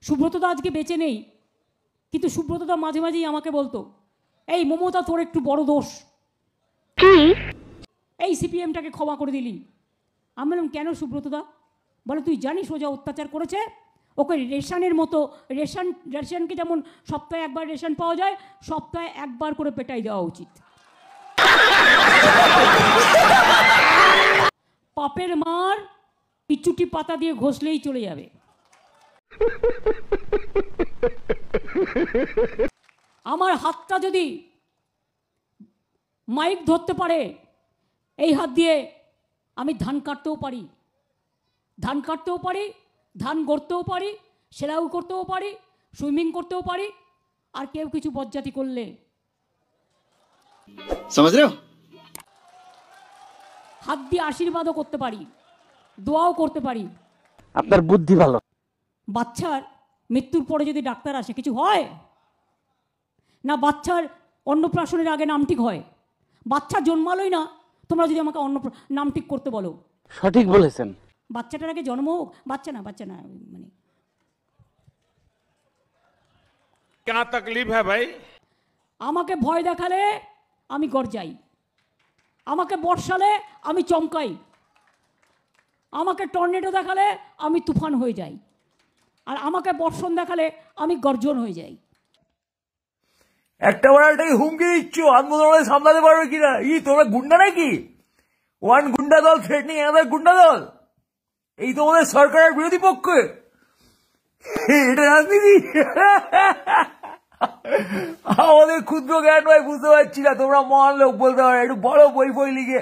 সুব্রতদা আজকে বেঁচে নেই, কিন্তু সুব্রতদা মাঝে মাঝেই আমাকে বলতো, এই মমতা তোর একটু বড় দোষ, এই সিপিএমটাকে ক্ষমা করে দিলি। আমি বললাম কেন সুব্রতদা? বলে তুই জানিস ও যা অত্যাচার করেছে, ওকে রেশনের মতো রেশনকে যেমন সপ্তাহে একবার রেশন পাওয়া যায়, সপ্তাহে একবার করে পেটাই দেওয়া উচিত। পাপের মার পিচুটি পাতা দিয়ে ঘষলেই চলে যাবে। আমার হাতটা যদি মাইক ধরতে পারে, এই হাত দিয়ে আমি ধান কাটতেও পারি, ধান গড়তেও পারি, সেলাইও করতেও পারি, সুইমিং করতেও পারি, আর কেউ কিছু বজ্জাতি করলে হাত দিয়ে আশীর্বাদও করতে পারি, দোয়াও করতে পারি। আপনার বুদ্ধি ভালো। বাচ্চার মৃত্যুর পরে যদি ডাক্তার আসে কিছু হয় না? বাচ্চার অন্নপ্রাশনের আগে নাম ঠিক হয়? বাচ্চা জন্মালোই না, তোমরা যদি আমাকে নাম ঠিক করতে বলো। সঠিক বলেছেন। বাচ্চাটার আগে জন্ম হোক, বাচ্চা না মানে क्या तकलीफ है भाई? আমাকে ভয় দেখালে আমি গর্জাই, আমাকে বর্ষালে আমি চমকাই, আমাকে টর্নেডো দেখালে আমি তুফান হয়ে যাই, আর আমাকে বর্ষণ দেখালে আমি গর্জন হয়ে যাই। একটা বড়টাই হুমকি দিচ্ছ, আন্দোলনে সামলাতে পারবে কিনা? তোমরা গুন্ডা নাকি? ওয়ান গুন্ডা দল থ্রেটনিং অ্যানাদার গুন্ডা দল, এই তোমাদের সরকারের বিরোধী পক্ষে, এটা রাজনীতি? আমাদের ক্ষুদ্র জ্ঞান ভাই বুঝতে পারছি না, তোমরা মহান লোক বলতে পারো, একটু বড় বই লিখে